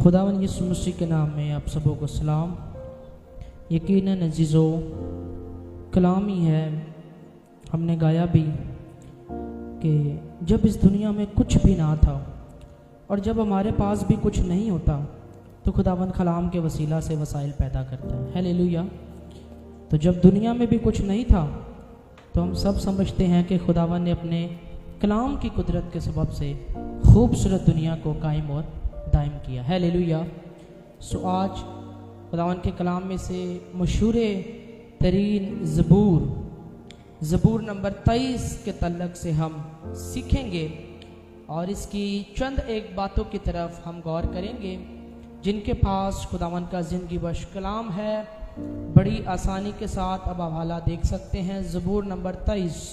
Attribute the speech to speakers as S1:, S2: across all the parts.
S1: खुदावन यीशु मसीह के नाम में आप सबों को सलाम। यकीनन अजीज़ों, कलाम ही है, हमने गाया भी कि जब इस दुनिया में कुछ भी ना था और जब हमारे पास भी कुछ नहीं होता तो खुदावन कलाम के वसीला से वसाइल पैदा करता है। हालेलुया। तो जब दुनिया में भी कुछ नहीं था तो हम सब समझते हैं कि खुदावन ने अपने कलाम की कुदरत के सबब से खूबसूरत दुनिया को कायम और दायम किया। हालेलुया। सो आज खुदावन के कलाम में से मशहूर तरीन ज़बूर नंबर 23 के तल्लक से हम सीखेंगे और इसकी चंद एक बातों की तरफ हम गौर करेंगे जिनके पास खुदावन का ज़िंदगी बख्श कलाम है। बड़ी आसानी के साथ अब हवाला देख सकते हैं। ज़बूर नंबर 23।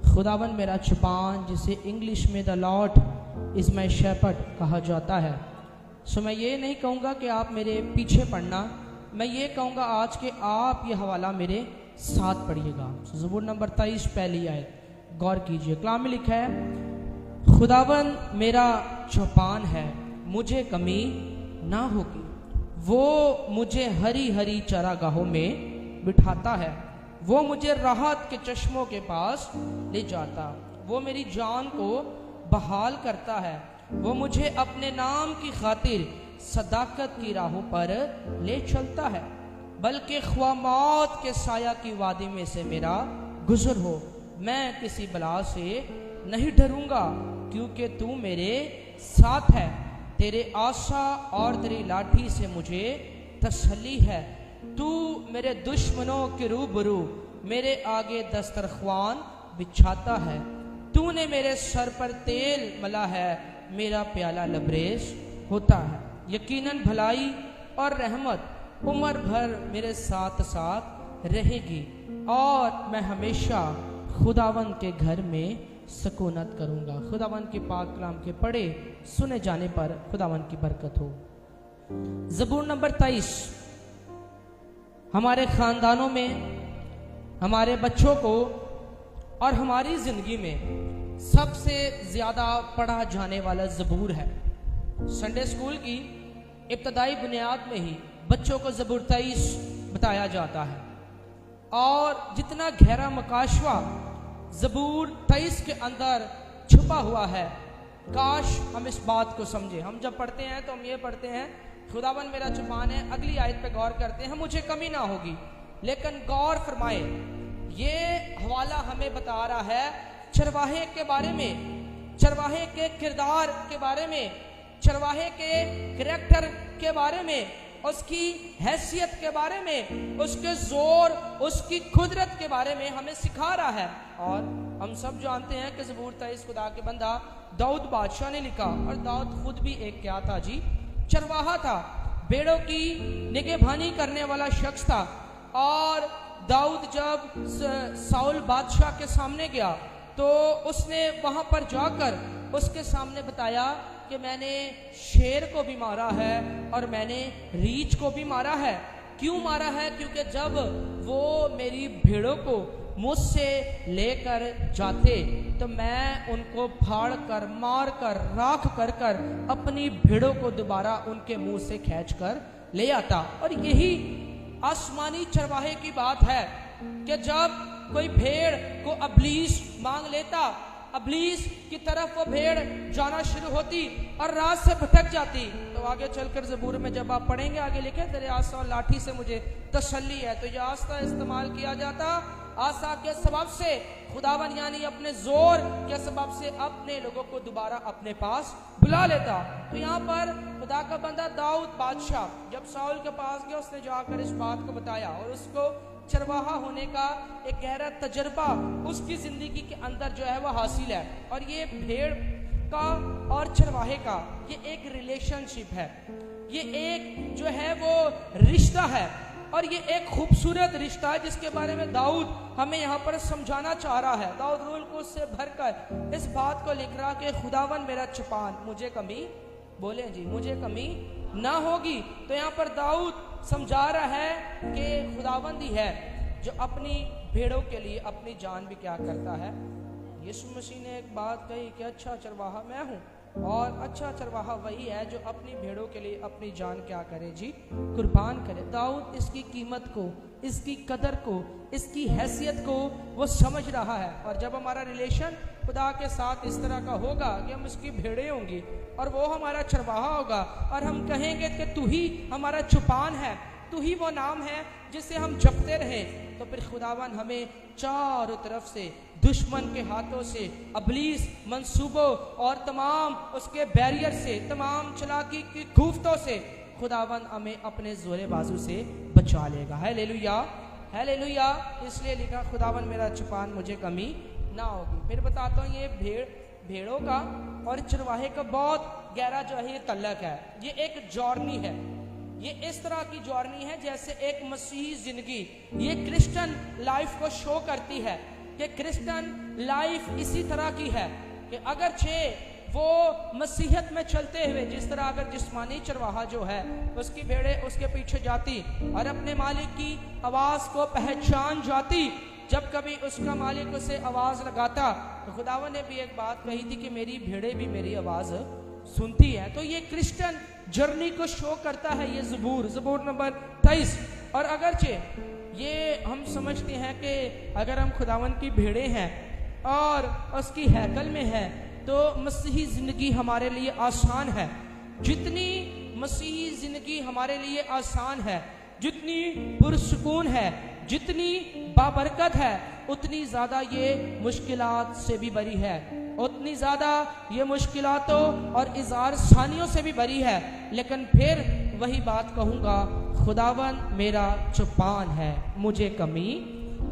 S1: खुदावन मेरा चुपान, जिसे इंग्लिश में the lord is my shepherd कहा जाता है। सो मैं ये नहीं कहूँगा कि आप मेरे पीछे पढ़ना, मैं ये कहूँगा आज के आप ये हवाला मेरे साथ पढ़िएगा। ज़बूर नंबर 23 पहली आयत गौर कीजिए। कलाम में लिखा है, खुदावन मेरा चौपान है, मुझे कमी ना होगी। वो मुझे हरी हरी चरागाहों में बिठाता है, वो मुझे राहत के चश्मों के पास ले जाता, वो मेरी जान को बहाल करता है, वो मुझे अपने नाम की खातिर सदाकत की राहों पर ले चलता है। बल्कि ख्वा मौत के साया की वादी में से मेरा गुजर हो, मैं किसी बला से नहीं डरूंगा, क्योंकि तू मेरे साथ है। तेरे आशा और तेरी लाठी से मुझे तसल्ली है। तू मेरे दुश्मनों के रूबरू मेरे आगे दस्तरख्वान बिछाता है। तूने मेरे सर पर तेल मला है, मेरा प्याला लबरेज होता है। यकीनन भलाई और रहमत उम्र भर मेरे साथ साथ रहेगी और मैं हमेशा खुदावन के घर में सकूनत करूंगा। खुदावन के पाक कलाम के पढ़े सुने जाने पर खुदावन की बरकत हो। ज़बूर नंबर 23 हमारे खानदानों में, हमारे बच्चों को और हमारी जिंदगी में सबसे ज्यादा पढ़ा जाने वाला ज़बूर है। संडे स्कूल की इब्तदाई बुनियाद में ही बच्चों को ज़बूर 23 बताया जाता है और जितना गहरा मकाशवा ज़बूर 23 के अंदर छुपा हुआ है, काश हम इस बात को समझे। हम जब पढ़ते हैं तो हम ये पढ़ते हैं, खुदावन मेरा चुपान है, अगली आयत पे गौर करते हैं, मुझे कमी ना होगी। लेकिन गौर फरमाए, ये हवाला हमें बता रहा है चरवाहे के बारे में, चरवाहे के किरदार के बारे में, चरवाहे के करैक्टर के बारे में, उसकी हैसियत के बारे में, उसके जोर, उसकी कुदरत के बारे में हमें सिखा रहा है। और हम सब जानते हैं कि ज़बूर 23 खुदा के बंदा दाऊद बादशाह ने लिखा और दाऊद खुद भी एक क्या था जी, चरवाहा था, भेड़ों की निगहबानी करने वाला शख्स था। और दाऊद जब साउल बादशाह के सामने गया तो उसने वहां पर जाकर उसके सामने बताया कि मैंने शेर को भी मारा है और मैंने रीछ को भी मारा है। क्यों मारा है? क्योंकि जब वो मेरी भेड़ों को मुझसे लेकर जाते तो मैं उनको फाड़ कर, मार कर, राख कर कर अपनी भेड़ों को दोबारा उनके मुंह से खींच कर ले आता। और यही आसमानी चरवाहे की बात है कि जब कोई भेड़ को अबलीस मांग लेता, अबलीस की तरफ वो भेड़ जाना शुरू होती और रात से भटक जाती, तो आगे चलकर ज़बूर में जब आप पढ़ेंगे, आगे लिखे, तेरे आसा और लाठी से मुझे तसल्ली है। तो यह आस्था इस्तेमाल किया जाता आशा के सबब से, खुदावन यानी अपने जोर के सबब से अपने लोगों को दोबारा अपने पास बुला लेता। तो यहाँ पर खुदा का बंदा दाऊद बादशाह जब साउल के पास गया, उसने जाकर इस बात को बताया और उसको चरवाहा होने का एक गहरा तजर्बा उसकी जिंदगी के अंदर जो है वह हासिल है। और ये भेड़ का और चरवाहे का ये एक रिलेशनशिप है, ये एक जो है वो रिश्ता है और ये एक खूबसूरत रिश्ता है जिसके बारे में दाऊद हमें यहाँ पर समझाना चाह रहा है। दाऊद रूल को उससे भरकर इस बात को लिख रहा कि खुदावन मेरा चुपान, मुझे कमी, बोले जी, मुझे कमी ना होगी। तो यहाँ पर दाऊद समझा रहा है कि खुदावंद ही है जो अपनी भेड़ों के लिए अपनी जान भी क्या करता है। यीशु मसीह ने एक बात कही कि अच्छा चरवाहा मैं हूँ, और अच्छा चरवाहा वही है जो अपनी भेड़ों के लिए अपनी जान क्या करे जी, कुर्बान करे। दाऊद इसकी कीमत को, इसकी कदर को, इसकी हैसियत को वो समझ रहा है। और जब हमारा रिलेशन खुदा के साथ इस तरह का होगा कि हम उसकी भेड़ें होंगी और वो हमारा चरवाहा होगा और हम कहेंगे कि तू ही हमारा चौपान है, तू ही वो नाम है जिसे हम जपते रहे, तो फिर खुदावन हमें चारों तरफ से दुश्मन के हाथों से, अबलीस मंसूबों और तमाम उसके बैरियर से, तमाम चलाकी की गुफ्तों से खुदावन हमें अपने जोरे बाजू से बचा लेगा। Hallelujah, hallelujah. इसलिए लिखा खुदावन मेरा चौपान, मुझे कमी ना होगी। फिर बताता हूँ, ये भेड़ों का और चरवाहे का बहुत गहरा जो है ये तल्लक है। ये एक जॉर्नी है, ये इस तरह की जॉर्नी है जैसे एक मसीही जिंदगी, ये क्रिश्चियन लाइफ को शो करती है कि क्रिश्चियन लाइफ इसी तरह की है कि अगरचे वो मसीहत में चलते हुए, जिस तरह अगर जिस्मानी चरवाहा जो है उसकी भेड़ें उसके पीछे जाती और अपने मालिक की आवाज को पहचान जाती, जब कभी उसका मालिक उसे आवाज लगाता, तो खुदावन ने भी एक बात कही थी कि मेरी भेड़ें भी मेरी आवाज सुनती है। तो ये क्रिश्चियन जर्नी को शो करता है ये ज़बूर नंबर 23। और अगरचे ये हम समझते हैं कि अगर हम खुदावन की भेड़ें हैं और उसकी हैकल में है तो मसीही जिंदगी हमारे लिए आसान है। जितनी मसीही जिंदगी हमारे लिए आसान है, जितनी पुरसुकून है, जितनी बाबरकत है, उतनी ज्यादा ये मुश्किलात से भी बरी है, उतनी ज्यादा ये मुश्किलातों और इज़ार सानियों से भी बरी है। लेकिन फिर वही बात कहूंगा, खुदावन मेरा चौपान है, मुझे कमी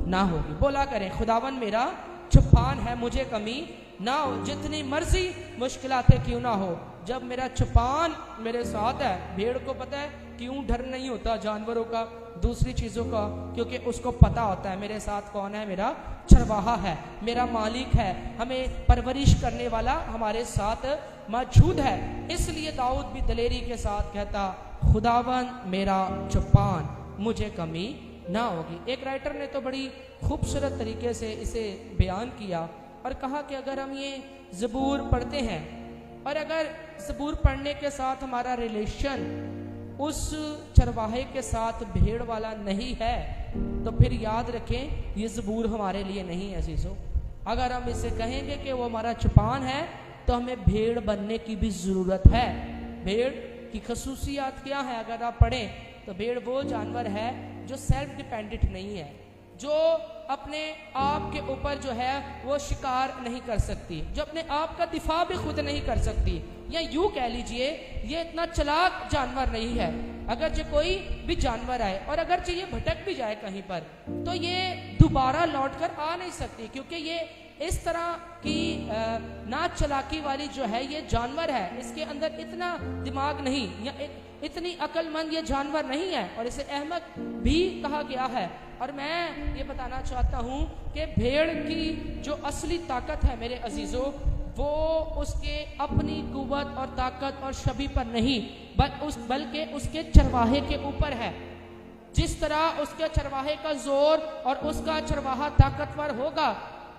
S1: ना होगी। बोला करें, खुदावन मेरा चौपान है, मुझे कमी ना हो। जितनी मर्जी मुश्किलातें क्यों ना हो, जब मेरा चौपान मेरे साथ है। भेड़ को पता है क्यों डर नहीं होता जानवरों का, दूसरी चीजों का, क्योंकि उसको पता होता है मेरे साथ कौन है, मेरा चरवाहा है, मेरा मालिक है, हमें परवरिश करने वाला हमारे साथ मौजूद है। इसलिए दाऊद भी दलेरी के साथ कहता, खुदावन मेरा चौपान, मुझे कमी ना होगी। एक राइटर ने तो बड़ी खूबसूरत तरीके से इसे बयान किया और कहा कि अगर हम ये ज़बूर पढ़ते हैं और अगर ज़बूर पढ़ने के साथ हमारा रिलेशन उस चरवाहे के साथ भेड़ वाला नहीं है, तो फिर याद रखें ये ज़बूर हमारे लिए नहीं है अज़ीज़ों। अगर हम इसे कहेंगे कि वो हमारा चौपान है, तो हमें भेड़ बनने की भी ज़रूरत है। भेड़ की खसूसियात क्या है अगर आप पढ़ें, तो भेड़ वो जानवर है जो सेल्फ डिपेंडेंट नहीं है, जो अपने आप के ऊपर जो है वो शिकार नहीं कर सकती, जो अपने आप का दिफा भी खुद नहीं कर सकती, या यूं कह लीजिए ये इतना चालाक जानवर नहीं है। अगर जो कोई भी जानवर आए और अगर जो ये भटक भी जाए कहीं पर, तो ये दोबारा लौट कर आ नहीं सकती, क्योंकि ये इस तरह की ना चालाकी वाली जो है ये जानवर है, इसके अंदर इतना दिमाग नहीं, या इतनी अक्लमंद ये जानवर नहीं है, और इसे अहमक भी कहा गया है। और मैं ये बताना चाहता हूँ कि भेड़ की जो असली ताकत है मेरे अजीजों, वो उसके अपनी कुव्वत और ताकत और शबी पर नहीं, बल्कि उसके चरवाहे के ऊपर है। जिस तरह उसके चरवाहे का जोर और उसका चरवाहा ताकतवर होगा,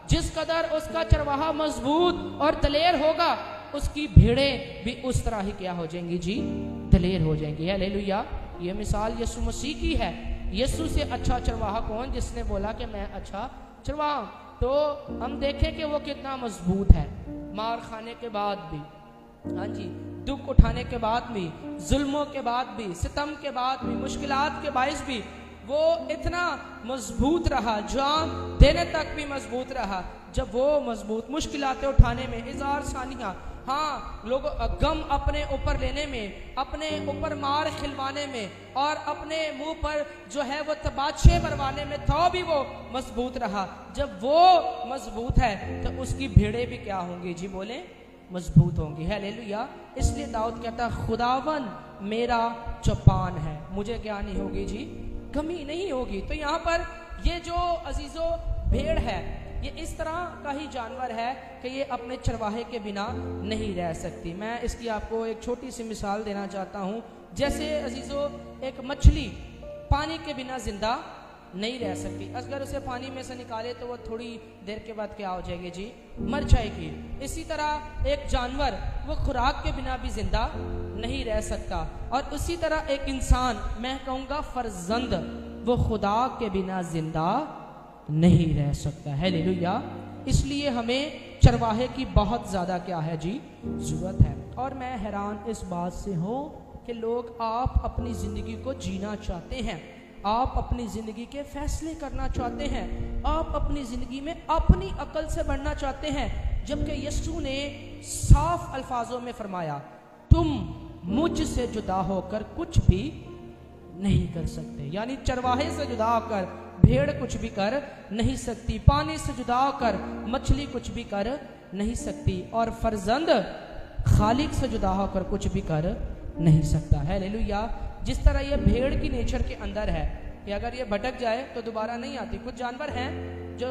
S1: जिस कदर उसका चरवाहा मजबूत और दलेर होगा, उसकी भेड़ें भी उस तरह ही क्या हो जाएंगी जी, दलेर हो जाएंगी। हालेलुया। ये मिसाल यीशु मसीह की है। यीशु से अच्छा चरवाहा कौन, जिसने बोला कि मैं अच्छा चरवाहा। तो हम देखें कि वो कितना मजबूत है, मार खाने के बाद भी, हाँ जी, दुख उठाने के बाद भी, जुल्मों के बाद भी, सितम के बाद भी, मुश्किलात के बाइस भी वो इतना मजबूत रहा, जान देने तक भी मजबूत रहा। जब वो मजबूत मुश्किलातें उठाने में, इज़ार सानियाँ, हाँ, लोग गम अपने ऊपर लेने में, अपने ऊपर मार खिलवाने में और अपने मुंह पर जो है वो तबाचे मरवाने में, तो भी वो मजबूत रहा। जब वो मजबूत है तो उसकी भेड़ें भी क्या होंगी जी, बोले मजबूत होंगी। हालेलुया। इसलिए दाऊद कहता, खुदावन मेरा चौपान है, मुझे क्या नहीं होगी जी, कमी नहीं होगी। तो यहाँ पर ये जो अजीजों भेड़ है, ये इस तरह का ही जानवर है कि ये अपने चरवाहे के बिना नहीं रह सकती। मैं इसकी आपको एक छोटी सी मिसाल देना चाहता हूँ। जैसे अजीजों एक मछली पानी के बिना जिंदा नहीं रह सकती। अगर उसे पानी में से निकाले तो वो थोड़ी देर के बाद क्या हो जाएगी जी, मर जाएगी। इसी तरह एक जानवर वो खुराक के बिना भी जिंदा नहीं रह सकता, और उसी तरह एक इंसान, मैं कहूँगा फर्जंद, वो खुदा के बिना जिंदा नहीं रह सकता। हालेलुया। इसलिए हमें चरवाहे की बहुत ज़्यादा क्या है जी, ज़रूरत है। और मैं हैरान इस बात से हूँ कि लोग, आप अपनी ज़िंदगी को जीना चाहते हैं, आप अपनी ज़िंदगी के फैसले करना चाहते हैं, आप अपनी ज़िंदगी में अपनी अकल से बढ़ना चाहते हैं, जबकि यीशु ने साफ अल्फाजों में फरमाया, तुम मुझसे जुदा होकर कुछ भी नहीं कर सकते। यानी चरवाहे से जुदा होकर भेड़ कुछ भी कर नहीं सकती, पानी से जुदा होकर मछली कुछ भी कर नहीं सकती, और फर्जंद खालिक से जुदा होकर कुछ भी कर नहीं सकता है। हालेलुया। जिस तरह ये भेड़ की नेचर के अंदर है कि अगर ये भटक जाए तो दोबारा नहीं आती। कुछ जानवर हैं जो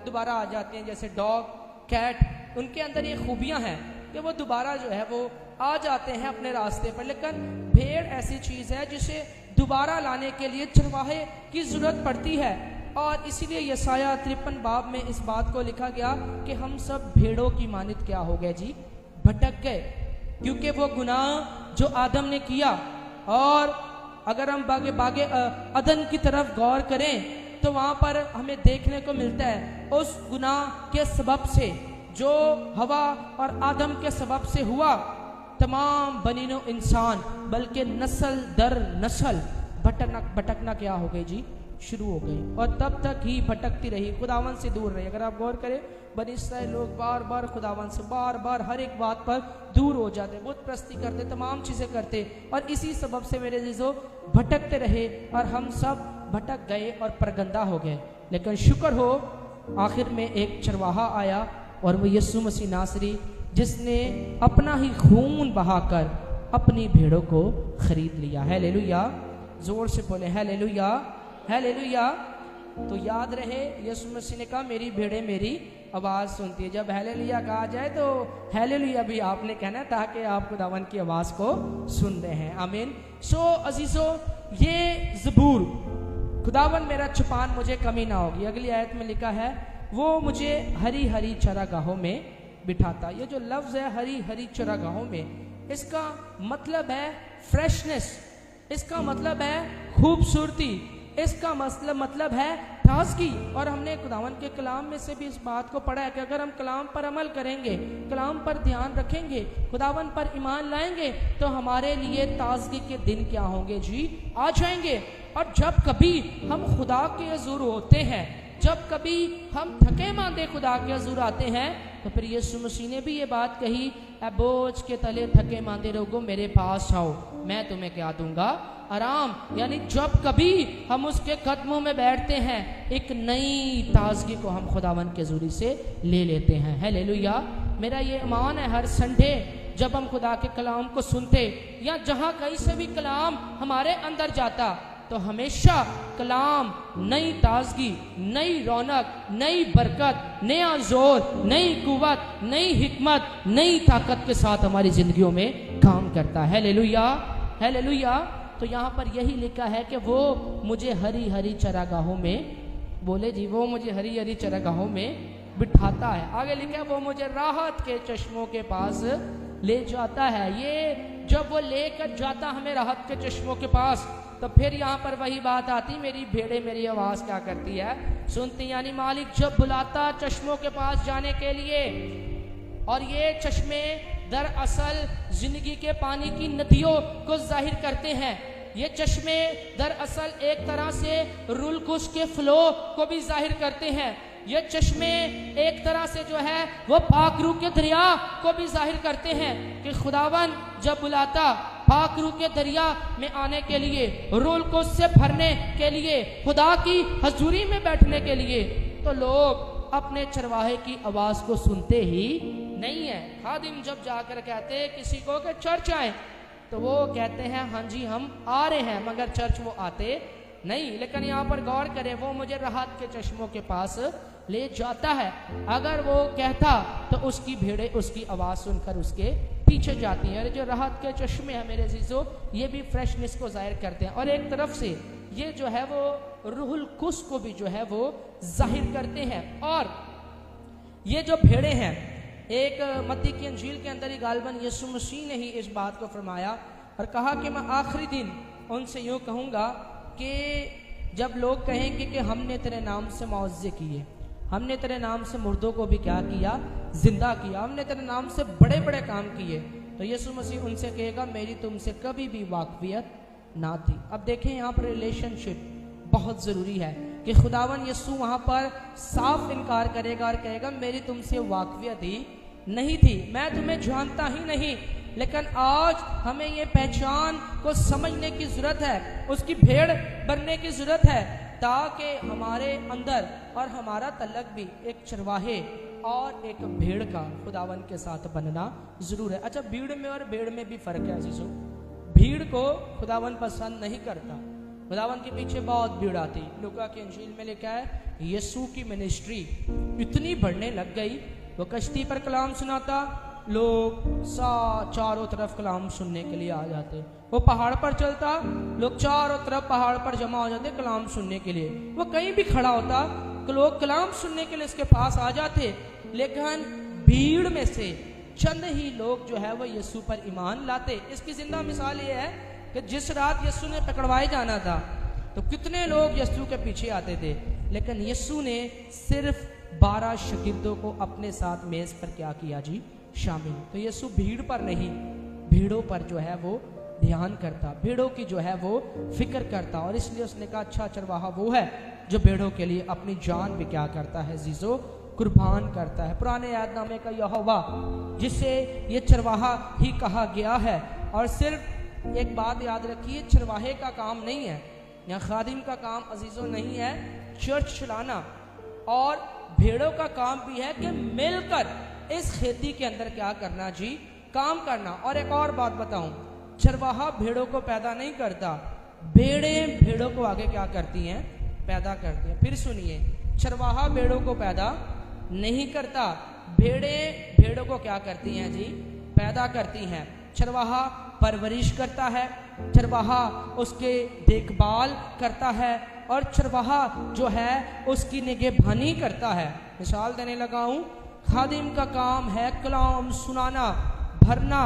S1: दोबारा आ जाते हैं, जैसे डॉग, कैट, उनके अंदर ये खूबियां हैं कि वो दोबारा जो है वो आ जाते हैं अपने रास्ते पर। लेकिन भेड़ ऐसी चीज़ है जिसे दोबारा लाने के लिए चरवाहे की ज़रूरत पड़ती है, और इसीलिए यसाया 53 बाब में इस बात को लिखा गया कि हम सब भेड़ों की मानित क्या हो गए जी, भटक गए, क्योंकि वो गुनाह जो आदम ने किया। और अगर हम बागे अदन की तरफ गौर करें तो वहाँ पर हमें देखने को मिलता है उस गुनाह के सबब से जो हवा और आदम के सबब से हुआ, तमाम बनीनो इंसान बल्कि नस्ल दर नस्ल भटकना क्या हो गई जी, शुरू हो गई, और तब तक ही भटकती रही, खुदावन से दूर रही। अगर आप गौर करें, बनी इस्राएल लोग बार बार खुदावन से बार बार हर एक बात पर दूर हो जाते, बुत प्रस्ती करते, तमाम चीज़ें करते, और इसी सबब से मेरे जीजो भटकते रहे, और हम सब भटक गए और परगंदा हो गए। लेकिन शुक्र हो, आखिर में एक चरवाहा आया, और वो यीशु मसीह नासरी, जिसने अपना ही खून बहाकर अपनी भेड़ों को खरीद लिया। हालेलुया। जोर से बोले हालेलुया, हालेलुया। तो याद रहे, यीशु मसीह ने कहा, मेरी भेड़ें मेरी आवाज़ सुनती है। जब हालेलुया कहा जाए तो हालेलुया भी आपने कहना है, ताकि आप खुदावन की आवाज़ को सुन रहे हैं। आमीन। सो अजीजो, ये ज़बूर, खुदावन मेरा छुपान मुझे कमी ना होगी। अगली आयत में लिखा है, वो मुझे हरी हरी चरागाहों में बिठाता। ये जो लफ्ज़ है हरी हरी चरागाहों में, इसका मतलब है फ्रेशनेस, इसका मतलब है खूबसूरती, इसका मतलब है ताज़गी। और हमने खुदावन के कलाम में से भी इस बात को पढ़ा है कि अगर हम कलाम पर अमल करेंगे, कलाम पर ध्यान रखेंगे, खुदावन पर ईमान लाएंगे, तो हमारे लिए ताज़गी के दिन क्या होंगे जी, आ जाएंगे। और जब कभी हम खुदा के हज़ूर होते हैं, जब कभी हम थके मांदे खुदा के हज़ूर आते हैं, तो फिर यीशु मसीह ने भी ये बात कही, ऐ बोझ के तले थके मांदे लोगों मेरे पास आओ, मैं तुम्हें क्या दूंगा, आराम। यानी जब कभी हम उसके कदमों में बैठते हैं, एक नई ताजगी को हम खुदावन के ज़रिए से ले लेते हैं। हालेलुया। मेरा ये ईमान है, हर संडे जब हम खुदा के कलाम को सुनते, या जहाँ कहीं से भी कलाम हमारे अंदर जाता, तो हमेशा कलाम नई ताजगी, नई रौनक, नई बरकत, नया जोर, नई कुव्वत, नई हिकमत, नई ताकत के साथ हमारी जिंदगियों में काम करता है। Hallelujah, hallelujah. तो यहाँ पर यही लिखा है कि वो मुझे हरी हरी चरागाहों में, बोले जी, वो मुझे हरी हरी चरागाहों में बिठाता है। आगे लिखा है, वो मुझे राहत के चश्मों के पास ले जाता है। ये जब वो लेकर जाता हमें राहत के चश्मों के पास, तो फिर यहाँ पर वही बात आती, मेरी भेड़ें मेरी आवाज़ क्या करती है, सुनती। यानी मालिक जब बुलाता चश्मों के पास जाने के लिए, और ये चश्मे दरअसल जिंदगी के पानी की नदियों को जाहिर करते हैं। ये चश्मे दरअसल एक तरह से रुलकुश के फ्लो को भी जाहिर करते हैं। ये चश्मे एक तरह से जो है वो पाकरू के दरिया को भी जाहिर करते हैं कि खुदावन जब बुलाता पाकरू के दरिया में आने के लिए, रुलकुश से भरने के लिए, खुदा की हजूरी में बैठने के लिए, तो लोग अपने चरवाहे की आवाज़ को सुनते ही नहीं है। खादिम जब जाकर कहते किसी को कि चर्च आए, तो वो कहते हैं हाँ जी हम आ रहे हैं, मगर चर्च वो आते नहीं। लेकिन यहाँ पर गौर करें, वो मुझे राहत के चश्मों के पास ले जाता है। अगर वो कहता तो उसकी भेड़ें उसकी आवाज़ सुनकर उसके पीछे जाती हैं। और जो राहत के चश्मे हैं मेरे जीजो, ये भी फ्रेशनेस को जाहिर करते हैं। और एक तरफ से ये जो है वो रूहुल कुस को भी जो है वो जाहिर करते हैं। और ये जो भेड़े हैं, एक मत्ती की अंजील के अंदर ही गालबन यीशु मसीह ने ही इस बात को फरमाया और कहा कि मैं आखिरी दिन उनसे यूँ कहूँगा कि जब लोग कहेंगे कि हमने तेरे नाम से मुआवजे किए, हमने तेरे नाम से मुर्दों को भी क्या किया, जिंदा किया, हमने तेरे नाम से बड़े बड़े काम किए, तो यीशु मसीह उनसे कहेगा मेरी तुमसे कभी भी वाकफियत ना थी। अब देखें यहाँ पर रिलेशनशिप बहुत ज़रूरी है कि खुदावन यीशु वहाँ पर साफ इनकार करेगा और कहेगा मेरी तुमसे वाकफियत ही नहीं थी, मैं तुम्हें जानता ही नहीं। लेकिन आज हमें ये पहचान को समझने की ज़रूरत है, उसकी भेड़ बनने की ज़रूरत है, ताकि हमारे अंदर और हमारा तल्लक भी एक चरवाहे और एक भेड़ का खुदावन के साथ बनना ज़रूर है। अच्छा, भीड़ में और भेड़ में भी फ़र्क है अजीज़ों। भीड़ को खुदावन पसंद नहीं करता, खुदावन के पीछे बहुत भीड़ आती। लूका की अंजील में लिखा है यीशु की मिनिस्ट्री इतनी बढ़ने लग गई, वो कश्ती पर कलाम सुनाता, लोग चारों तरफ कलाम सुनने के लिए आ जाते। वो पहाड़ पर चलता, लोग चारों तरफ पहाड़ पर जमा हो जाते कलाम सुनने के लिए। वो कहीं भी खड़ा होता, लोग कलाम सुनने के लिए इसके पास आ जाते। लेकिन भीड़ में से चंद ही लोग जो है वो यीशु पर ईमान लाते। इसकी जिंदा मिसाल ये है कि जिस रात यीशु ने पकड़वाए जाना था तो कितने लोग यीशु के पीछे आते थे, लेकिन यीशु ने सिर्फ 12 शागिर्दों को अपने साथ मेज पर क्या किया जी, शामिल। तो यीशु भीड़ पर नहीं, भीड़ों पर जो है वो ध्यान करता, भीड़ों की जो है वो फिक्र करता। और इसलिए उसने कहा अच्छा चरवाहा वो है जो भेड़ों के लिए अपनी जान भी क्या करता है जीजो, कुर्बान करता है। पुराने यादनामे का यहोवा जिसे ये चरवाहा ही कहा गया है। और सिर्फ एक बात याद रखिए, चरवाहे का काम नहीं है या खादिम का काम अजीजों नहीं है चर्च चलाना, और भेड़ों का काम भी है कि मिलकर इस खेती के अंदर क्या करना जी, काम करना। और एक और बात बताऊं, चरवाहा भेड़ों को पैदा नहीं करता, भेड़ें भेड़ों को आगे क्या करती हैं, पैदा करती हैं। फिर सुनिए, चरवाहा भेड़ों को पैदा नहीं करता, भेड़ें भेड़ों को क्या करती हैं जी, पैदा करती हैं। चरवाहा परवरिश करता है, चरवाहा उसके देखभाल करता है, और चरवाहा जो है उसकी निगहबानी करता है। मिसाल देने लगा हूँ, खादिम का काम है कलाम सुनाना, भरना,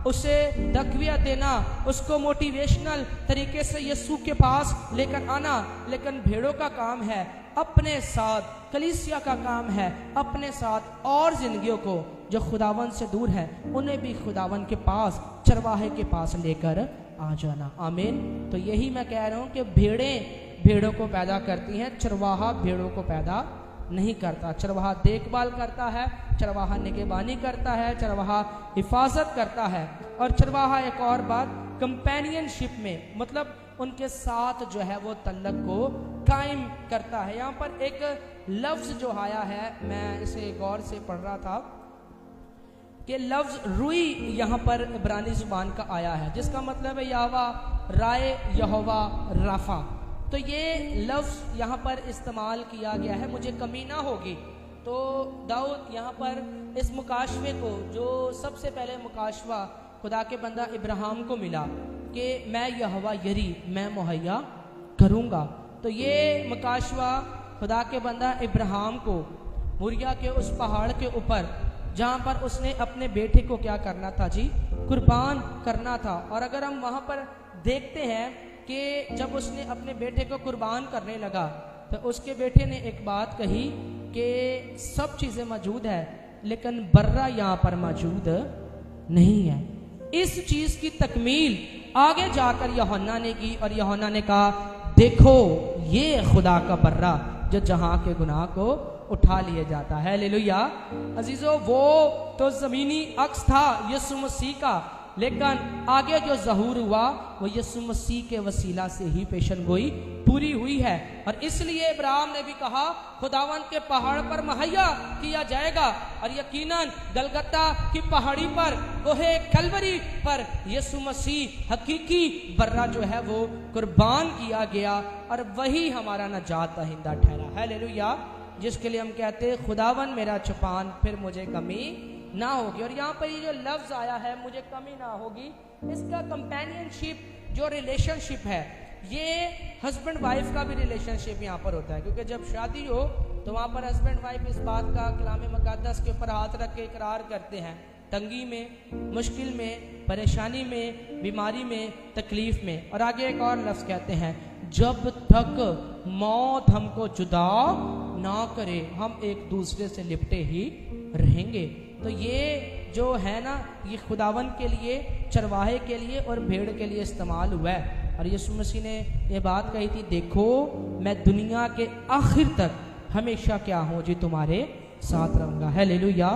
S1: उसे तकविया देना, उसको मोटिवेशनल तरीके से यीशु के पास लेकर आना। लेकिन भेड़ों का काम है अपने साथ, कलीसिया का काम है अपने साथ और जिंदगियों को जो खुदावन से दूर है उन्हें भी खुदावन के पास, चरवाहे के पास लेकर आ जाना। आमीन। तो यही मैं कह रहा हूँ कि भेड़ें भेड़ों को पैदा करती हैं, चरवाहा भेड़ों को पैदा नहीं करता। चरवाहा देखभाल करता है, चरवाहा निगहबानी करता है, चरवाहा हिफाजत करता है। और चरवाहा एक और बात, कंपेनियनशिप में, मतलब उनके साथ जो है वो तल्लक को कायम करता है। यहाँ पर एक लफ्ज़ जो आया है, मैं इसे गौर से पढ़ रहा था कि लफ्ज़ रुई यहाँ पर इब्रानी ज़ुबान का आया है, जिसका मतलब है यावा राय यहोवा राफा। तो ये लफ्ज़ यहाँ पर इस्तेमाल किया गया है, मुझे कमी ना होगी। तो दाऊद यहाँ पर इस मुकाशवे को, जो सबसे पहले मुकाशवा खुदा के बंदा इब्राहिम को मिला कि मैं यहोवा यरी, मैं मुहैया करूँगा, तो ये मुकाशवा खुदा के बंदा इब्राहिम को मुरिया के उस पहाड़ के ऊपर, जहाँ पर उसने अपने बेटे को क्या करना था जी, कुर्बान करना था। और अगर हम वहाँ पर देखते हैं कि जब उसने अपने बेटे को कुर्बान करने लगा तो उसके बेटे ने एक बात कही कि सब चीज़ें मौजूद है लेकिन बर्रा यहाँ पर मौजूद नहीं है। इस चीज़ की तकमील आगे जाकर यूहन्ना ने की, और यूहन्ना ने कहा देखो ये खुदा का बर्रा जो जहाँ के गुनाह को उठा लिया जाता है। हालेलुया। अजीजों, वो तो ज़मीनी अक्स था यीशु मसीह का, लेकिन आगे जो ज़हूर हुआ वो यीशु मसीह के वसीला से ही पेशन गोई पूरी हुई है। और इसलिए इब्राहिम ने भी कहा खुदावन के पहाड़ पर मुहैया किया जाएगा, और यकीनन गलगता की पहाड़ी पर, कोहे कलवरी पर यीशु मसीह हकीकी बर्रा जो है वो कुर्बान किया गया, और वही हमारा नजात दहिंदा ठहरा। हालेलुया। जिसके लिए हम कहते हैं खुदावन मेरा चौपान, फिर मुझे कमी ना होगी। और यहाँ पर ये जो लफ्ज़ आया है मुझे कमी ना होगी, इसका कंपेनियनशिप जो रिलेशनशिप है ये हस्बैंड वाइफ का भी रिलेशनशिप यहाँ पर होता है, क्योंकि जब शादी हो तो वहाँ पर हस्बैंड वाइफ इस बात का कलाम मुक़द्दस के ऊपर हाथ रख के इकरार करते हैं, तंगी में, मुश्किल में, परेशानी में, बीमारी में, तकलीफ में। और आगे एक और लफ्ज़ कहते हैं, जब तक मौत हमको जुदा ना करे हम एक दूसरे से लिपटे ही रहेंगे। तो ये जो है ना, ये खुदावन के लिए, चरवाहे के लिए और भेड़ के लिए इस्तेमाल हुआ है। और यीशु मसीह ने ये बात कही थी, देखो मैं दुनिया के आखिर तक हमेशा क्या हूँ जी, तुम्हारे साथ रहूँगा। हालेलुया।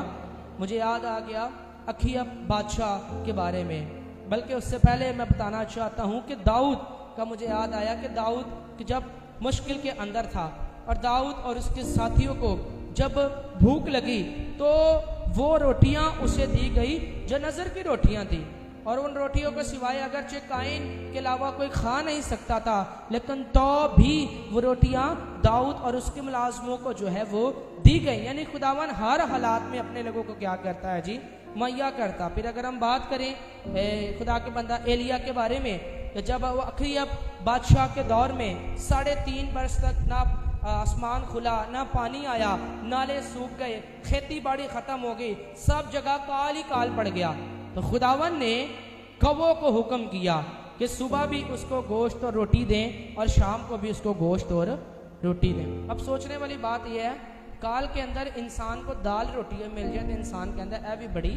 S1: मुझे याद आ गया अखिया बादशाह के बारे में, बल्कि उससे पहले मैं बताना चाहता हूँ कि दाऊद का मुझे याद आया कि दाऊद कि जब मुश्किल के अंदर था और दाऊद और उसके साथियों को जब भूख लगी तो वो रोटियां उसे दी गई जो नज़र की रोटियां थी, और उन रोटियों को सिवाय अगरचे काइन के अलावा कोई खा नहीं सकता था, लेकिन तो भी वो रोटियां दाऊद और उसके मुलाजमों को जो है वो दी गई। यानी खुदावन हर हालात में अपने लोगों को क्या करता है जी, मुहैया करता। फिर अगर हम बात करें खुदा के बंदा एलिया के बारे में, तो जब वो अखिया बादशाह के दौर में 3.5 बरस तक ना आसमान खुला, ना पानी आया, नाले सूख गए, खेती बाड़ी खत्म हो गई, सब जगह काल ही काल पड़ गया, तो खुदावन ने कौवों को हुक्म किया कि सुबह भी उसको गोश्त और रोटी दें और शाम को भी उसको गोश्त और रोटी दें। अब सोचने वाली बात यह है, काल के अंदर इंसान को दाल रोटी मिल जाए तो इंसान के अंदर यह भी बड़ी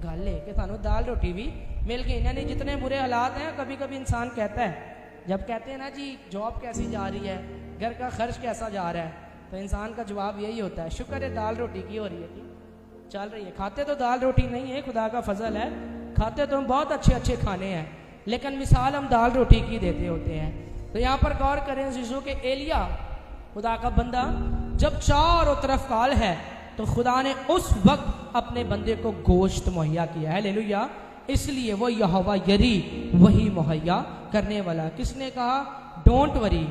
S1: गल है कि थानू दाल रोटी भी मिल गई। यानी जितने बुरे हालात हैं, कभी कभी इंसान कहता है, जब कहते हैं ना जी जॉब कैसी जा रही है, घर का खर्च कैसा जा रहा है, तो इंसान का जवाब यही होता है, शुक्र है दाल रोटी की हो रही है जी, चल रही है। खाते तो दाल रोटी नहीं है, खुदा का फजल है, खाते तो हम बहुत अच्छे अच्छे खाने हैं, लेकिन मिसाल हम दाल रोटी की देते होते हैं। तो यहाँ पर गौर करें जीजो के एलिया खुदा का बंदा, जब चारों तरफ काल है तो खुदा ने उस वक्त अपने बंदे को गोश्त मुहैया किया है। हालेलुया। इसलिए वो यहोवा यरी, वही मुहैया करने वाला। किसने कहा, don't worry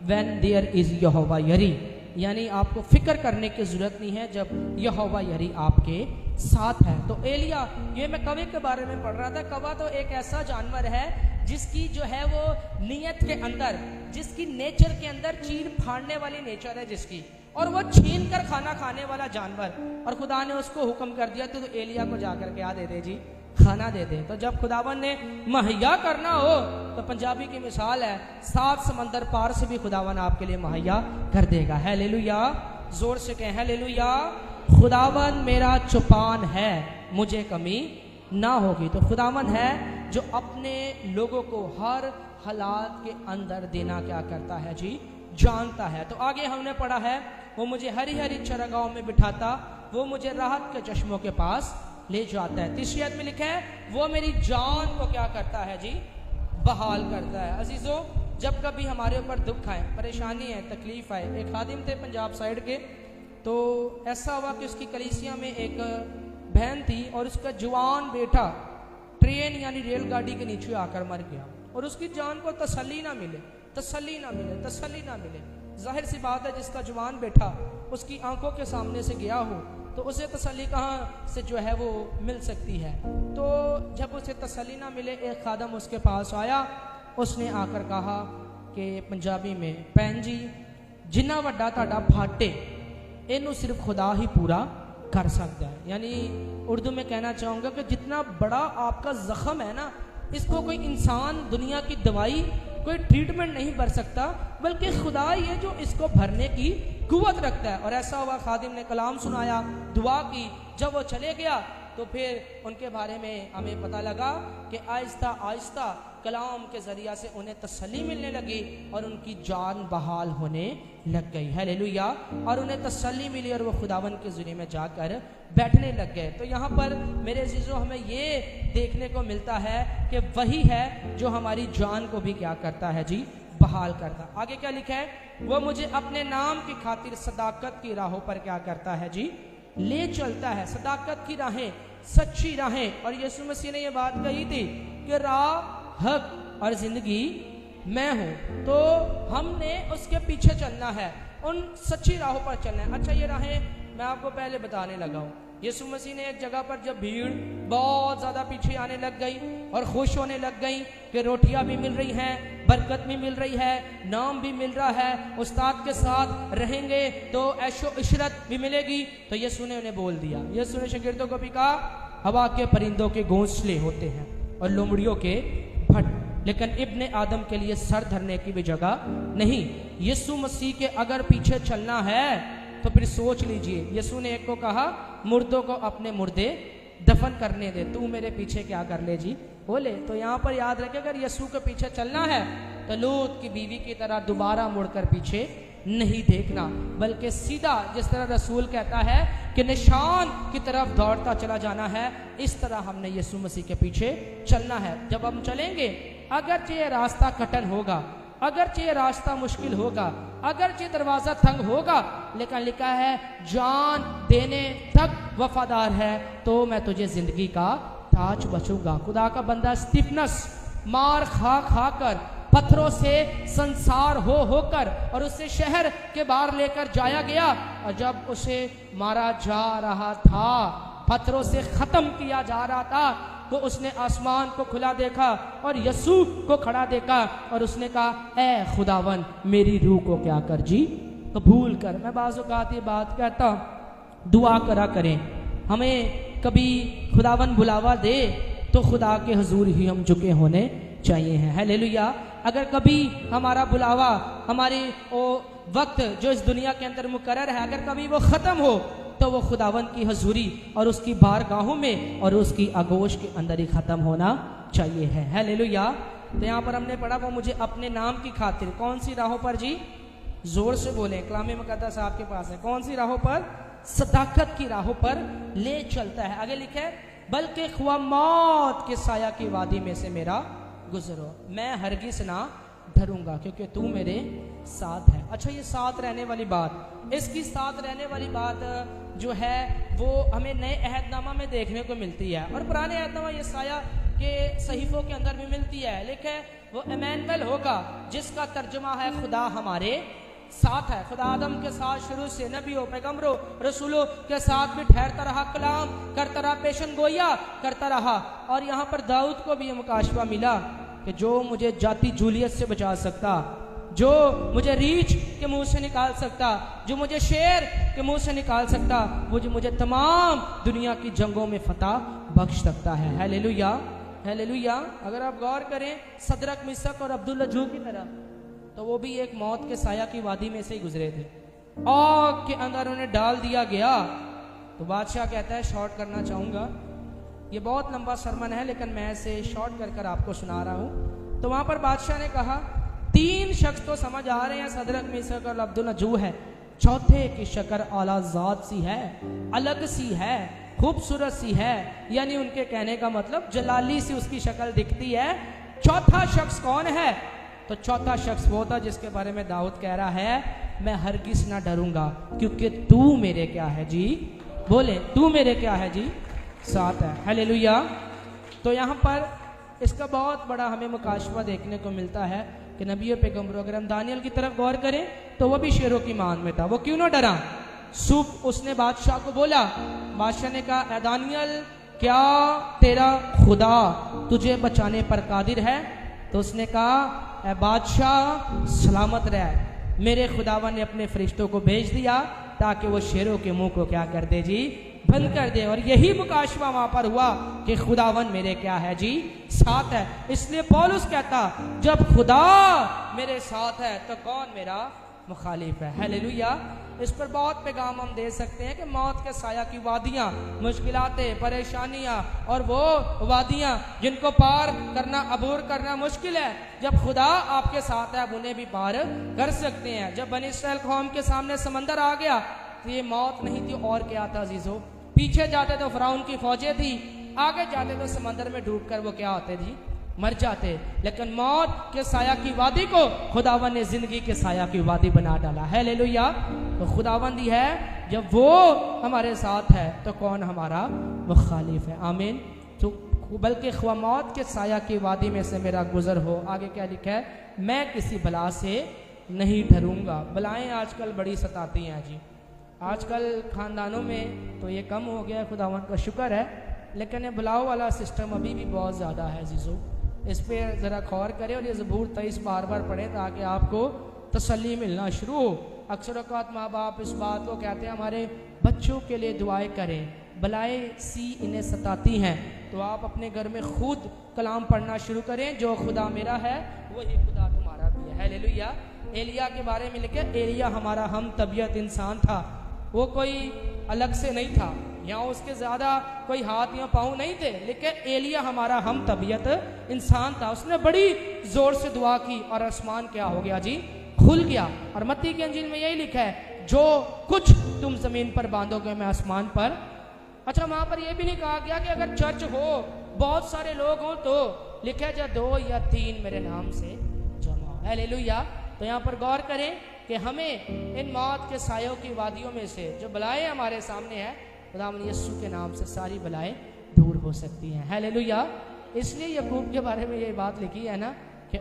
S1: when there is Jehovah Jireh, यानी आपको फिक्र करने की जरूरत नहीं है जब यहोवा यरी आपके साथ है। तो एलिया, ये मैं कौवे के बारे में पढ़ रहा था। कौवा तो एक ऐसा जानवर है जिसकी जो है वो नियत के अंदर, जिसकी नेचर के अंदर चीर फाड़ने वाली नेचर है जिसकी, और वो छीन कर खाना खाने वाला जानवर। और खुदा ने उसको हुक्म कर दिया तो एलिया को जाकर क्या दे दे जी, खाना दे दे। तो जब खुदावन ने मुहैया करना हो तो पंजाबी की मिसाल है, 7 समंदर पार से भी खुदावन आपके लिए मुहैया कर देगा। हालेलुया। जोर से कहें हालेलुया। खुदावन मेरा चौपान है, मुझे कमी ना होगी। तो खुदावन है जो अपने लोगों को हर हालात के अंदर देना क्या करता है जी, जानता है। तो आगे हमने पढ़ा है, वो मुझे हरी हरी चरागाहों में बिठाता, वो मुझे राहत के चश्मों के पास ले जाता है। तीसरी आयत में लिखा है, वो मेरी जान को क्या करता है जी, बहाल करता है। अजीजों, जब कभी हमारे ऊपर दुख आए, परेशानी है, तकलीफ आए, एक खादिम थे पंजाब साइड के, तो ऐसा हुआ कि उसकी कलीसिया में एक बहन थी और उसका जवान बेटा ट्रेन यानी रेलगाड़ी के नीचे आकर मर गया, और उसकी जान को तसल्ली ना मिले, तसल्ली ना मिले, तसल्ली ना मिले। जाहिर सी बात है, जिसका जवान बेटा उसकी आंखों के सामने से गया हो तो उसे तसल्ली कहाँ से जो है वो मिल सकती है। तो जब उसे तसल्ली ना मिले, एक खादम उसके पास आया, उसने आकर कहा कि पंजाबी में, भैन जी जिन्ना वड्डा तुहाडा फाटे इनू सिर्फ खुदा ही पूरा कर सकता है। यानी उर्दू में कहना चाहूँगा कि जितना बड़ा आपका जख्म है ना, इसको कोई इंसान, दुनिया की दवाई, कोई ट्रीटमेंट नहीं भर सकता, बल्कि खुदा ही है जो इसको भरने की कुव्वत रखता है। और ऐसा हुआ, खादिम ने कलाम सुनाया, दुआ की, जब वो चले गया तो फिर उनके बारे में हमें पता लगा कि आहिस्ता आहिस्ता कलाम के ज़रिया से उन्हें तसल्ली मिलने लगी और उनकी जान बहाल होने लग गई। हालेलुया। और उन्हें तसल्ली मिली और वो खुदावन के ज़रिए में जाकर बैठने लग गए। तो यहाँ पर मेरे अज़ीज़ों, हमें ये देखने को मिलता है कि वही है जो हमारी जान को भी क्या करता है जी, बहाल करता। आगे क्या लिखा है, वो मुझे अपने नाम की खातिर सदाकत की राहों पर क्या करता है जी, ले चलता है। सदाकत की राहें, सच्ची राहें। और यीशु मसीह ने ये बात कही थी कि राह, हक और जिंदगी मैं हूं, तो हमने उसके पीछे चलना है, उन सच्ची राहों पर चलना है। अच्छा, ये राहें मैं आपको पहले बताने लगा हूं। यीशु मसीह ने एक जगह पर जब भीड़ बहुत ज्यादा पीछे आने लग गई और खुश होने लग गई कि रोटियां भी मिल रही हैं, बरकत भी मिल रही है, नाम भी मिल रहा है, उस्ताद के साथ रहेंगे तो ऐशो इशरत भी मिलेगी। तो यीशु ने उन्हें बोल दिया, यीशु ने शागिर्दों को भी कहा, हवा के परिंदों के घोंसले होते हैं और लोमड़ियों के भट, लेकिन इब्ने आदम के लिए सर धरने की भी जगह नहीं। यीशु मसीह के अगर पीछे चलना है तो फिर सोच लीजिए, यीशु ने एक को कहा, मुर्दों को अपने मुर्दे दफन करने दे, तू मेरे पीछे क्या कर ले जी, बोले। तो यहाँ पर याद रखे, अगर यीशु के पीछे चलना है तो लूत की बीवी की तरह दोबारा मुड़कर पीछे नहीं देखना, बल्कि सीधा जिस तरह रसूल कहता है कि निशान की तरफ दौड़ता चला जाना है, इस तरह हमने यीशु मसीह के पीछे चलना है। जब हम चलेंगे, अगरचे ये रास्ता कठिन होगा, अगरचे ये रास्ता मुश्किल होगा, अगरचे दरवाजा तंग होगा, लेकिन लिखा है जान देने तक वफादार है तो मैं तुझे जिंदगी का ताज बचूंगा। खुदा का बंदा स्टीफनस मार खा खा कर, पत्थरों से संसार हो होकर, और उसे शहर के बाहर लेकर जाया गया, और जब उसे मारा जा रहा था, पत्थरों से खत्म किया जा रहा था, तो उसने आसमान को खुला देखा और यीशु को खड़ा देखा, और उसने कहा, ए खुदावन मेरी रूह को क्या कर जी कबूल कर। मैं बाज़ औक़ात ये बात कहता, दुआ करा करें, हमें कभी खुदावन बुलावा दे तो खुदा के हुजूर ही हम झुके होने चाहिए हैं। हालेलुया। अगर कभी हमारा बुलावा, हमारी वो वक्त जो इस दुनिया के अंदर मुकर्रर है, अगर कभी वो ख़त्म हो तो वो खुदावन की हजूरी और उसकी बारगाहों में और उसकी आगोश के अंदर ही ख़त्म होना चाहिए है। हालेलुया। तो यहाँ पर हमने पढ़ा, वो मुझे अपने नाम की खातिर कौन सी राहों पर जी, जोर से बोले, कलाम मुक़द्दस आपके पास है, कौन सी राहों पर, सदाकत की राहों पर ले चलता है। आगे लिखे है, बल्कि ख्वा मौत के साया की वादी में से मेरा गुजरो, मैं हरगिज़ ना डरूंगा क्योंकि तू मेरे साथ है। अच्छा, ये साथ रहने वाली बात, इसकी साथ रहने वाली बात जो है वो हमें नए अहदनामा में देखने को मिलती है, और पुराने अहदनामा ये साया के सहीफों के अंदर भी मिलती है। लिखे वो इमैनुअल होगा, जिसका तर्जुमा है खुदा हमारे साथ है। खुदा आदम के साथ शुरू से नबियों, पैगंबरों, रसूलों के साथ भी ठहरता रहा, कलाम करता रहा, पेशन गोया करता रहा। और यहाँ पर दाऊद को भी ये मुकाशवा मिला कि जो मुझे जाति जूलियत से बचा सकता, जो मुझे रीछ के मुंह से निकाल सकता, जो मुझे शेर के मुंह से निकाल सकता, वो जो मुझे तमाम दुनिया की जंगों में फतह बख्श सकता है। Hallelujah, hallelujah. अगर आप गौर करें सदरक, मिसक और अब्दुल्ला जू की तरह, तो वो भी एक मौत के साया की वादी में से ही गुजरे थे, आग के अंदर उन्हें डाल दिया गया। तो बादशाह कहता है, शॉर्ट करना चाहूँगा, ये बहुत लंबा सरमन है लेकिन मैं इसे शॉर्ट कर कर आपको सुना रहा हूँ। तो वहाँ पर बादशाह ने कहा, 3 शख्स तो समझ आ रहे हैं, सदरक, मिसक और अब्दुल्ला जू है, चौथे की शक्ल आला ज़ात सी है, अलग सी है, खूबसूरत सी है, यानी उनके कहने का मतलब जलाली सी उसकी शक्ल दिखती है। चौथा शख्स कौन है? तो चौथा शख्स वो था जिसके बारे में दाऊद कह रहा है, मैं हरगिज़ ना डरूंगा क्योंकि तू मेरे क्या है जी, बोले तू मेरे क्या है जी, साथ है। हालेलुया। तो यहाँ पर इसका बहुत बड़ा हमें मुकाशवा देखने को मिलता है कि नबी पैगंबरों, अगर हम दानियल की तरफ गौर करें तो वह भी शेरों की मान में था, वो क्यों ना डरा। सूप उसने बादशाह को बोला, बादशाह ने कहा, दानियल क्या तेरा खुदा तुझे बचाने पर कादिर है? तो उसने कहा, ए बादशाह सलामत रह, मेरे खुदावन ने अपने फरिश्तों को भेज दिया ताकि वो शेरों के मुंह को क्या कर दे जी, बंद कर दे। और यही मुकाशवा वहां पर हुआ कि खुदावन मेरे क्या है जी, साथ है। इसलिए पौलुस कहता, जब खुदा मेरे साथ है तो कौन मेरा मुखालिफ है। हालेलुया। इस पर बहुत पैगाम हम दे सकते हैं कि मौत के साया की वादियाँ, मुश्किलातें, परेशानियाँ और वो वादियाँ जिनको पार करना, अबूर करना मुश्किल है, जब खुदा आपके साथ है आप उन्हें भी पार कर सकते हैं। जब बनी इस्राएल कौम के सामने समंदर आ गया तो ये मौत नहीं थी और क्या था अजीजों, पीछे जाते तो फिरौन की फौजें थी, आगे जाते तो समंदर में डूब कर वो क्या होते जी, मर जाते। लेकिन मौत के साया की वादी को खुदावन ने जिंदगी के साया की वादी बना डाला। हालेलुया। तो खुदावंद ही है, जब वो हमारे साथ है तो कौन हमारा मुखालिफ है। आमीन। तो बल्कि ख्वा मौत के साया की वादी में से मेरा गुजर हो। आगे क्या लिखा है, मैं किसी बला से नहीं डरूंगा। बलाएं आजकल बड़ी सताती हैं जी, आजकल खानदानों में तो ये कम हो गया है, खुदावन का शुक्र है, लेकिन ये बुलाव वाला सिस्टम अभी भी बहुत ज़्यादा है जीजो। इस पे ज़रा गौर करें और ये ज़बूर 23 बार बार पढ़ें ताकि आपको तसल्ली मिलना शुरू हो। अक्सर औक़ात माँ बाप इस बात को कहते हैं हमारे बच्चों के लिए दुआएं करें, बलाएं सी इन्हें सताती हैं। तो आप अपने घर में खुद कलाम पढ़ना शुरू करें, जो खुदा मेरा है वही खुदा तुम्हारा भी है। हालेलुया। एलिया के बारे में लिखे, एलिया हमारा हम तबीयत इंसान था, वो कोई अलग से नहीं था, यहाँ उसके ज़्यादा कोई हाथ या पाँव नहीं थे, लेकिन एलिया हमारा हम तबीयत इंसान था। उसने बड़ी ज़ोर से दुआ की और आसमान क्या हो गया जी, खुल गया। और मत्ती के अंजील में यही लिखा है, जो कुछ तुम ज़मीन पर बांधोगे मैं आसमान पर। अच्छा, वहाँ पर यह भी नहीं कहा गया कि अगर चर्च हो, बहुत सारे लोग हों, तो लिखा है जब 2 या 3 मेरे नाम से जमा हो। हालेलुया। तो यहाँ पर गौर करें कि हमें इन मौत के सायों की वादियों में से जो बलाएं हमारे सामने है, खुदावंद यीशु के नाम से सारी बलाएं दूर हो सकती हैं। हालेलुया। इसलिए याकूब के बारे में ये बात लिखी है ना कि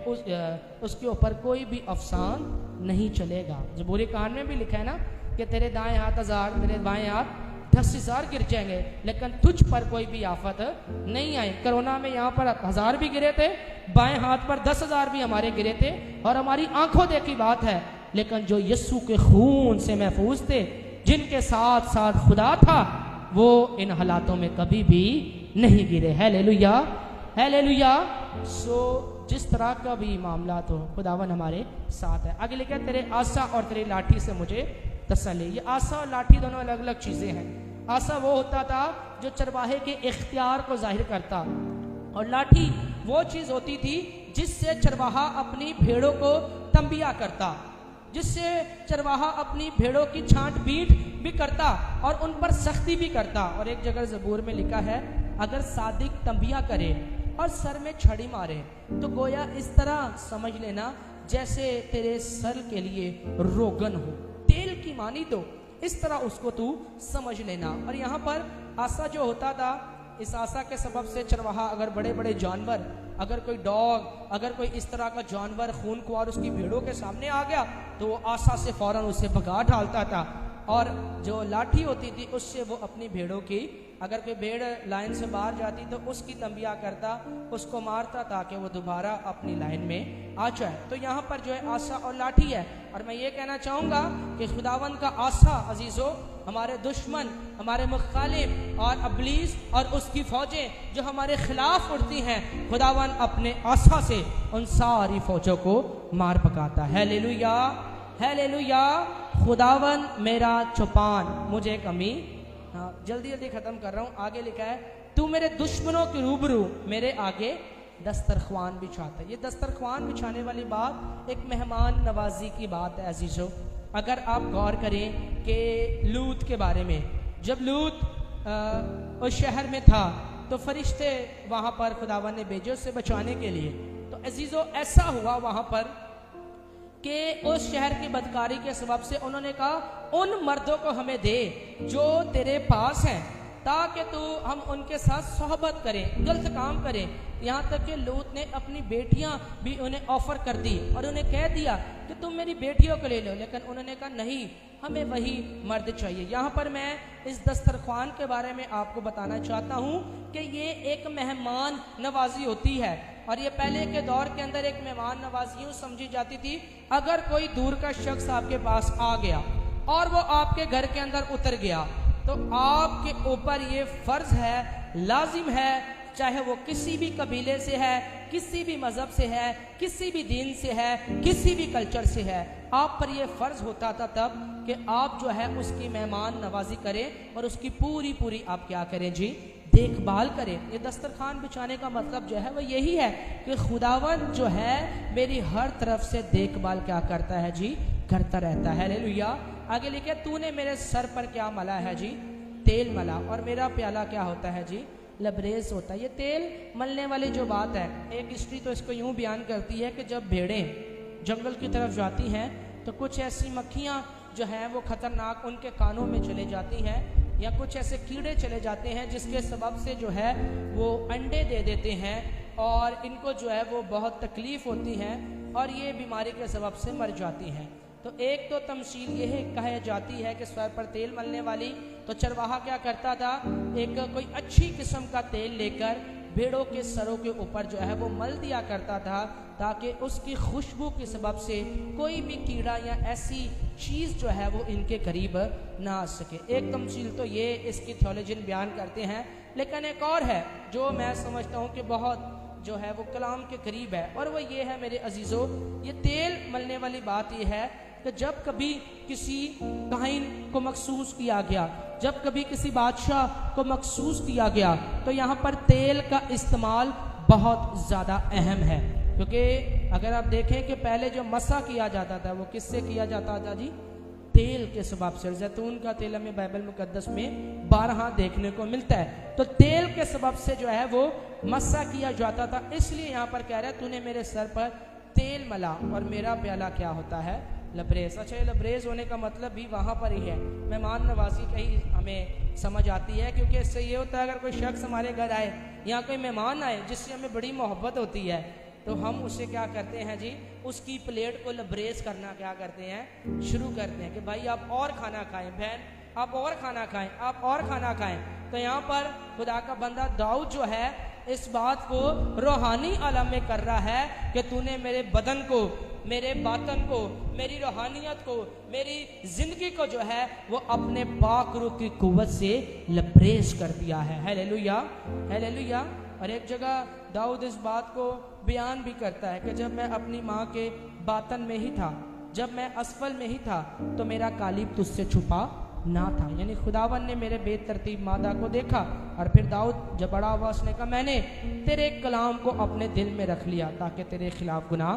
S1: उसके ऊपर कोई भी अफसान नहीं चलेगा। ज़बूरी कान में भी लिखा है ना कि तेरे दाएं हाथ 1000, तेरे बाएं हाथ 10,000 गिर जाएंगे, लेकिन तुझ पर कोई भी आफत नहीं आई। कोरोना में यहाँ पर 1000 भी गिरे थे, बाएं हाथ पर 10,000 भी हमारे गिरे थे, और हमारी आंखों देखी बात है। लेकिन जो यीशु के खून से महफूज थे, जिनके साथ साथ खुदा था, वो इन हालातों में कभी भी नहीं गिरे। Hallelujah, hallelujah. सो जिस तरह का भी मामला तो खुदावन हमारे साथ है। आगे लिखा, तेरे आसा और तेरी लाठी से मुझे तसल्ली। ये आसा और लाठी दोनों अलग अलग चीज़ें हैं। आसा वो होता था जो चरवाहे के इख्तियार को जाहिर करता, और लाठी वो चीज़ होती थी जिससे चरवाहा अपनी भेड़ों को तंबिया करता, जिससे चरवाहा अपनी भेड़ों की छांट-बीट भी करता और उन पर सख्ती भी करता। और एक जगह ज़बूर में लिखा है, अगर सादिक तंबिया करे और सर में छड़ी मारे तो गोया इस तरह समझ लेना जैसे तेरे सर के लिए रोगन हो, तेल की मानी दो, इस तरह उसको तू समझ लेना। और यहाँ पर आसा जो होता था, इस आसा के सबब से चरवाहा अगर बड़े बड़े जानवर, अगर कोई डॉग, अगर कोई इस तरह का जानवर खूनख्वार उसकी भेड़ों के सामने आ गया तो वो आसा से फौरन उसे भगा डालता था। और जो लाठी होती थी उससे वो अपनी भेड़ों की, अगर कोई भेड़ लाइन से बाहर जाती तो उसकी तंबिया करता, उसको मारता ताकि वो दोबारा अपनी लाइन में आ जाए। तो यहाँ पर जो है आसा और लाठी है। और मैं ये कहना चाहूँगा कि खुदावंद का आसा अजीज़ों, हमारे दुश्मन, हमारे मुखालिफ और इब्लीस और उसकी फौजें जो हमारे खिलाफ उठती हैं, खुदावंद अपने आसा से उन सारी फौजों को मार पकाता है। Hallelujah, hallelujah. खुदावंद मेरा चौपान, मुझे कमी। हाँ, जल्दी जल्दी ख़त्म कर रहा हूँ। आगे लिखा है, तू मेरे दुश्मनों के रूबरू मेरे आगे दस्तरख्वान बिछाता है। ये दस्तरख्वान बिछाने वाली बात एक मेहमान नवाजी की बात है अजीज़ों। अगर आप गौर करें कि लूत के बारे में, जब लूत उस शहर में था तो फरिश्ते वहाँ पर खुदावन ने भेजे उससे बचाने के लिए। तो अजीज़ों ऐसा हुआ वहाँ पर कि उस शहर की बदकारी के सबब से उन्होंने कहा, उन मर्दों को हमें दे जो तेरे पास हैं, ताकि तू हम उनके साथ सोहबत करें, गलत काम करें। यहाँ तक कि लूत ने अपनी बेटियाँ भी उन्हें ऑफर कर दी और उन्हें कह दिया कि तुम मेरी बेटियों को ले लो, लेकिन उन्होंने कहा नहीं, हमें वही मर्द चाहिए। यहाँ पर मैं इस दस्तरख्वान के बारे में आपको बताना चाहता हूँ कि ये एक मेहमान नवाजी होती है, और ये पहले के दौर के अंदर एक मेहमान नवाजी यूँ समझी जाती थी, अगर कोई दूर का शख्स आपके पास आ गया और वो आपके घर के अंदर उतर गया तो आपके ऊपर ये फ़र्ज़ है, लाजिम है, चाहे वो किसी भी कबीले से है, किसी भी मज़हब से है, किसी भी दीन से है, किसी भी कल्चर से है, आप पर यह फ़र्ज़ होता था तब कि आप जो है उसकी मेहमान नवाजी करें और उसकी पूरी पूरी आप क्या करें जी, देखभाल करें। ये दस्तरखान बिछाने का मतलब जो है वो यही है कि खुदावंद जो है मेरी हर तरफ से देखभाल क्या करता है जी, करता रहता है। हालेलुया। आगे लिखे, तूने मेरे सर पर क्या मला है जी, तेल मला, और मेरा प्याला क्या होता है जी, लबरेज होता है। ये तेल मलने वाली जो बात है, एक हिस्ट्री तो इसको यूं बयान करती है कि जब भेड़ें जंगल की तरफ जाती हैं तो कुछ ऐसी मक्खियाँ जो हैं वो ख़तरनाक उनके कानों में चले जाती हैं, या कुछ ऐसे कीड़े चले जाते हैं जिसके सबब से जो है वो अंडे दे देते हैं और इनको जो है वो बहुत तकलीफ़ होती है और ये बीमारी के सबब से मर जाती हैं। तो एक तो तमसील ये कही जाती है कि सर पर तेल मलने वाली, तो चरवाहा क्या करता था, एक कोई अच्छी किस्म का तेल लेकर भेड़ों के सरों के ऊपर जो है वो मल दिया करता था, ताकि उसकी खुशबू के सबब से कोई भी कीड़ा या ऐसी चीज़ जो है वो इनके करीब ना आ सके। एक तमसील तो ये इसकी थियोलॉजियन बयान करते हैं, लेकिन एक और है जो मैं समझता हूँ कि बहुत जो है वो कलाम के करीब है, और वो ये है मेरे अजीज़ों, ये तेल मलने वाली बात ये है कि जब कभी किसी काहिन को मखसूस किया गया, जब कभी किसी बादशाह को मखसूस किया गया, तो यहाँ पर तेल का इस्तेमाल बहुत ज़्यादा अहम है। क्योंकि अगर आप देखें कि पहले जो मसा किया जाता था वो किससे किया जाता था जी? तेल के सबब से। जैतून का तेल हमें बाइबल मुकद्दस में 12 देखने को मिलता है, तो तेल के सबब से जो है वो मसा किया जाता था। इसलिए यहाँ पर कह रहा है तूने मेरे सर पर तेल मला और मेरा प्याला क्या होता है? लबरेज। अच्छा, ये लबरेज होने का मतलब भी वहाँ पर ही है, मेहमान नवाजी का ही हमें समझ आती है। क्योंकि इससे ये होता है अगर कोई शख्स हमारे घर आए या कोई मेहमान आए जिससे हमें बड़ी मोहब्बत होती है, तो हम उसे क्या करते हैं जी? उसकी प्लेट को लबरेज करना क्या करते हैं? शुरू करते हैं कि भाई आप और खाना खाएं, बहन आप और खाना खाएं, आप और खाना खाएं। तो यहाँ पर खुदा का बंदा दाऊद जो है इस बात को रूहानी आलम में कर रहा है कि तूने मेरे बदन को, मेरे बातन को, मेरी रूहानियत को, मेरी जिंदगी को जो है वो अपने पाक रूह की कुव्वत से लबरेज कर दिया है। Hallelujah, hallelujah. और एक जगह दाऊद इस बात को बयान भी करता है कि जब मैं अपनी माँ के बातन में ही था, जब मैं असफल में ही था, तो मेरा कालिब तुझसे छुपा ना था। यानी खुदावन ने मेरे बेतरतीब मादा को देखा, और फिर दाऊद जब बड़ा हुआ उसने कहा मैंने तेरे कलाम को अपने दिल में रख लिया ताकि तेरे खिलाफ गुनाह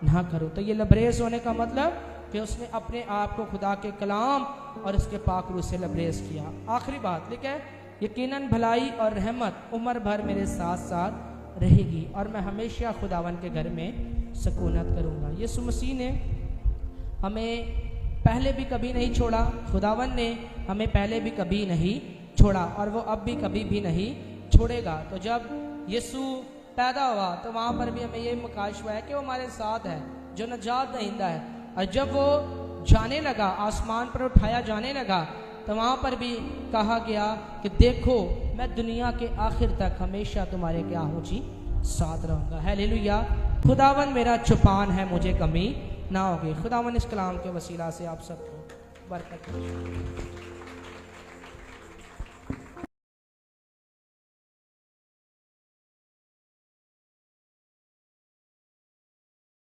S1: ना करूं। तो ये लबरेज होने का मतलब कि उसने अपने आप को खुदा के कलाम और उसके पाक रूह से लबरेज किया। आखिरी बात लिखे, यकीनन भलाई और रहमत उम्र भर मेरे साथ साथ रहेगी और मैं हमेशा खुदावन के घर में सुकूनत करूँगा। यीशु मसीह ने हमें पहले भी कभी नहीं छोड़ा, खुदावन ने हमें पहले भी कभी नहीं छोड़ा, और वो अब भी कभी भी नहीं छोड़ेगा। तो जब यीशु पैदा हुआ तो वहाँ पर भी हमें ये मुकाश हुआ है कि वो हमारे साथ है, जो नजात दहिंदा है। और जब वो जाने लगा, आसमान पर उठाया जाने लगा, तो वहाँ पर भी कहा गया कि देखो मैं दुनिया के आखिर तक हमेशा तुम्हारे क्या हूँ जी? साथ रहूँगा। हालेलुया। खुदावन मेरा चुपान है, मुझे कमी ना होगी। खुदावन इस कलाम के वसीला से आप सबको बरकत दे।